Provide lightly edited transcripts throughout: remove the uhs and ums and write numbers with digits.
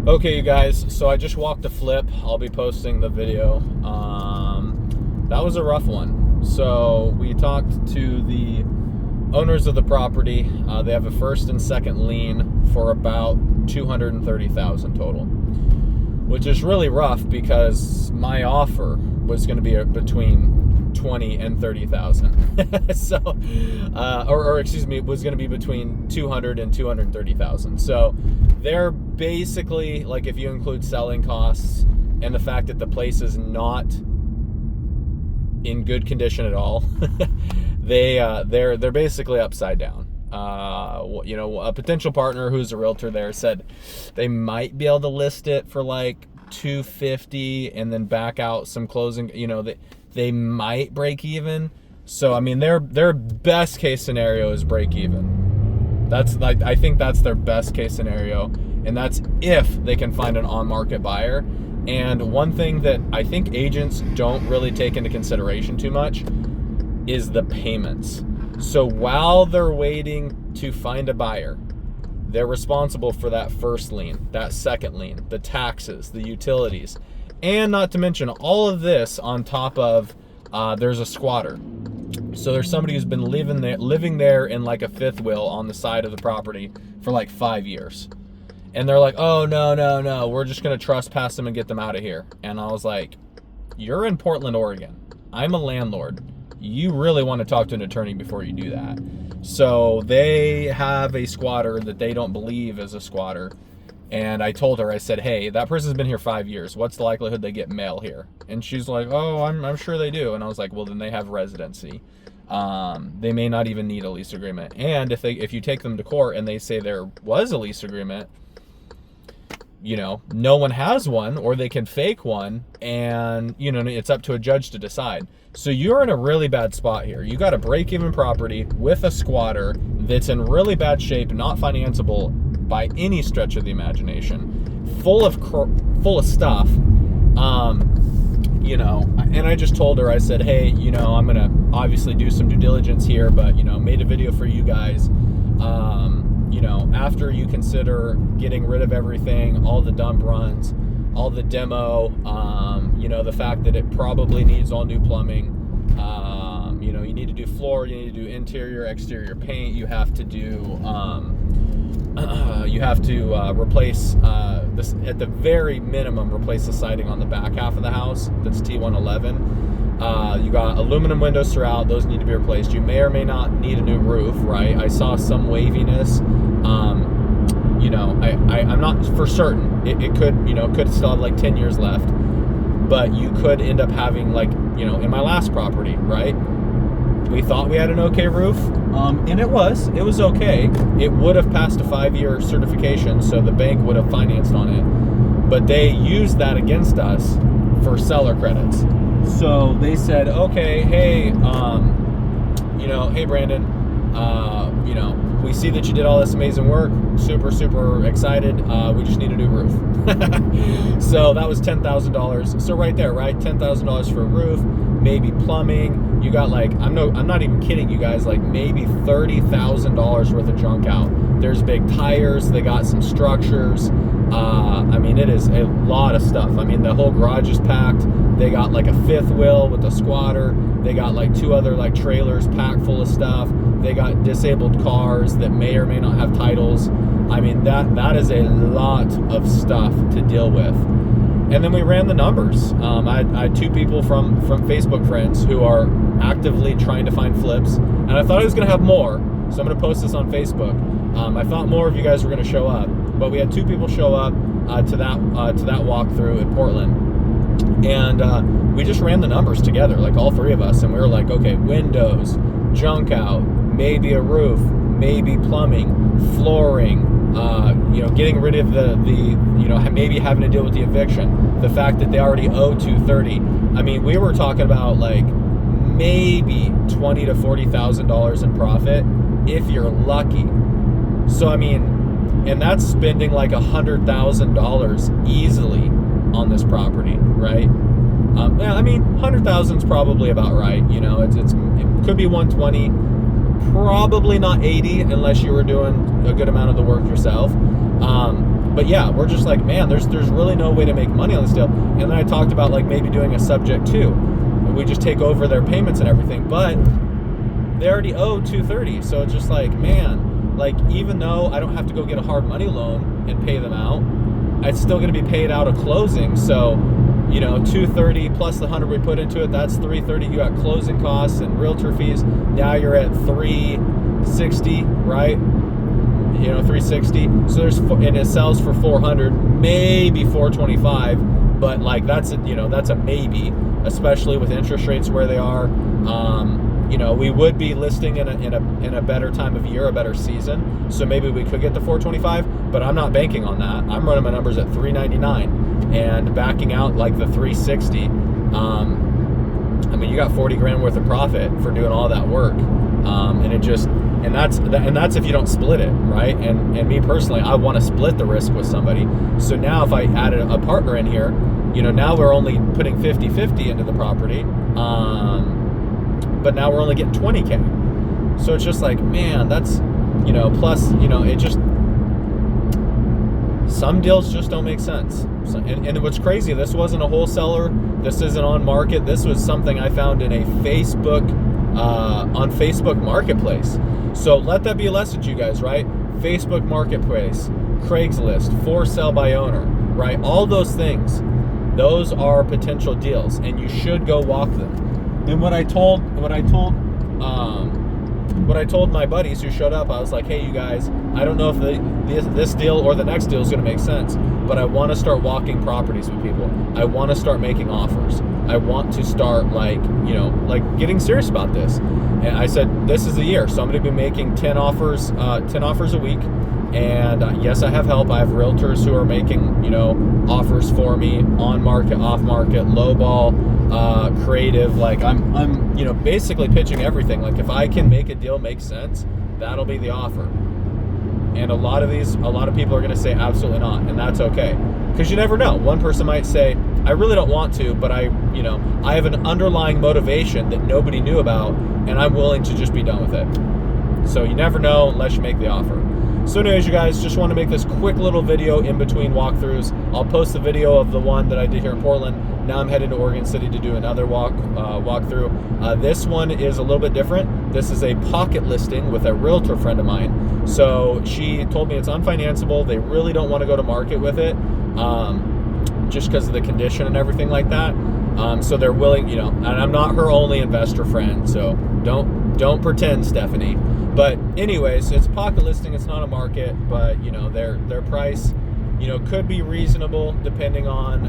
Okay, you guys, so I just walked a flip. I'll be posting the video. That was a rough one. So we talked to the owners of the property. They have a first and second lien for about $230,000 total, which is really rough because my offer was going to be between 20 and 30,000. So, or excuse me, it was going to be between 200 and 230,000. So they're basically, like, if you include selling costs and the fact that the place is not in good condition at all, they're basically upside down. A potential partner who's a realtor there said they might be able to list it for like 250 and then back out some closing. They might break even. So I mean, their best case scenario is break even. I think that's their best case scenario, and that's if they can find an on-market buyer. And one thing that I think agents don't really take into consideration too much is the payments. So while they're waiting to find a buyer, they're responsible for that first lien, that second lien, the taxes, the utilities, and not to mention all of this on top of there's a squatter. So there's somebody who's been living there in like a fifth wheel on the side of the property for like 5 years. And they're like, oh, no, we're just going to trespass them and get them out of here. And I was like, you're in Portland, Oregon. I'm a landlord. You really want to talk to an attorney before you do that. So they have a squatter that they don't believe is a squatter. And I told her, I said, hey, that person's been here 5 years. What's the likelihood they get mail here? And she's like, oh, I'm sure they do. And I was like, well, then they have residency. They may not even need a lease agreement. And if you take them to court and they say there was a lease agreement, no one has one, or they can fake one, and it's up to a judge to decide. So you're in a really bad spot here. You got a break-even property with a squatter that's in really bad shape, not financeable by any stretch of the imagination, full of stuff. And I just told her, I said, hey, I'm gonna obviously do some due diligence here, but made a video for you guys. After you consider getting rid of everything, all the dump runs, all the demo, the fact that it probably needs all new plumbing, you need to do floor, you need to do interior, exterior paint, you have to do, replace, this at the very minimum, replace the siding on the back half of the house. That's T111. You got aluminum windows throughout. Those need to be replaced. You may or may not need a new roof, right? I saw some waviness. I'm not for certain. It could still have like 10 years left. But you could end up having, like, in my last property, right? We thought we had an okay roof, and it was okay. It would have passed a 5-year certification, so the bank would have financed on it. But they used that against us for seller credits. So they said, okay, hey, hey, Brandon, we see that you did all this amazing work. Super, super excited. We just need a new roof. So that was $10,000. So right there, right? $10,000 for a roof, maybe plumbing. You got like, I'm not even kidding you guys, like maybe $30,000 worth of junk out. There's big tires. They got some structures. It is a lot of stuff. The whole garage is packed. They got like a fifth wheel with a squatter. They got like 2 other like trailers packed full of stuff. They got disabled cars that may or may not have titles. That is a lot of stuff to deal with. And then we ran the numbers. I had 2 people from Facebook friends who are actively trying to find flips. And I thought I was going to have more. So I'm going to post this on Facebook. I thought more of you guys were going to show up. But we had 2 people show up to that walkthrough in Portland. And we just ran the numbers together, like all 3 of us. And we were like, okay, windows, junk out, maybe a roof, maybe plumbing, flooring, getting rid of the maybe having to deal with the eviction, the fact that they already owe $230,000. We were talking about like maybe $20,000 to $40,000 in profit if you're lucky. So and that's spending like $100,000 easily on this property, right? 100,000 is probably about right. It could be 120. Probably not 80 unless you were doing a good amount of the work yourself. But yeah, we're just like, man, there's really no way to make money on this deal. And then I talked about like maybe doing a subject to, and we just take over their payments and everything. But they already owe $230, so it's just like, man, like even though I don't have to go get a hard money loan and pay them out, it's still going to be paid out of closing. So, you know, $230 plus the $100 we put into it, that's $330. You got closing costs and realtor fees. Now you're at $360, right? You know, $360. So there's, and it sells for $400, maybe $425, but like that's a, you know, that's a maybe, especially with interest rates where they are. You know, we would be listing in a better time of year, a better season. So maybe we could get the $425, but I'm not banking on that. I'm running my numbers at $399 and backing out like the $360. I mean, you got 40 grand worth of profit for doing all that work. And it just, and that's if you don't split it, right? And me personally, I want to split the risk with somebody. So now if I added a partner in here, you know, now we're only putting 50-50 into the property. But now we're only getting 20K. So it's just like, man, that's, you know, plus, you know, it just, some deals just don't make sense. So, and what's crazy, this wasn't a wholesaler. This isn't on market. This was something I found in a Facebook, on Facebook Marketplace. So let that be a lesson to you guys, right? Facebook Marketplace, Craigslist, for sale by owner, right? All those things, those are potential deals, and you should go walk them. And what I told my buddies who showed up, I was like, hey, you guys, I don't know if this deal or the next deal is going to make sense, but I want to start walking properties with people. I want to start making offers. I want to start like getting serious about this. And I said, this is the year. So I'm going to be making 10 offers a week. And yes, I have help. I have realtors who are making, you know, offers for me on market, off market, low ball, creative. Like I'm, you know, basically pitching everything. Like if I can make a deal make sense, that'll be the offer. And a lot of people are going to say absolutely not, and that's okay, because you never know. One person might say, I really don't want to, but I have an underlying motivation that nobody knew about, and I'm willing to just be done with it. So you never know unless you make the offer. So anyways, you guys, just want to make this quick little video in between walkthroughs. I'll post the video of the one that I did here in Portland. Now I'm heading to Oregon City to do another walkthrough. This one is a little bit different. This is a pocket listing with a realtor friend of mine. So she told me it's unfinanceable. They really don't want to go to market with it, just because of the condition and everything like that. So they're willing, you know, and I'm not her only investor friend, so don't pretend, Stephanie. But anyways, it's a pocket listing, it's not a market, but you know, their price, you know, could be reasonable depending on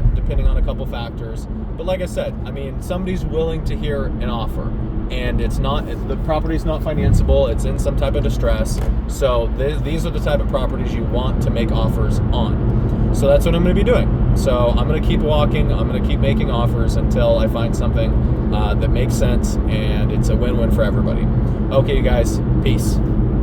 a couple factors. But like I said, I mean, somebody's willing to hear an offer, and the property's not financeable, it's in some type of distress. So these are the type of properties you want to make offers on. So that's what I'm going to be doing. So I'm going to keep walking, I'm going to keep making offers until I find something that makes sense and it's a win-win for everybody. Okay, you guys, peace.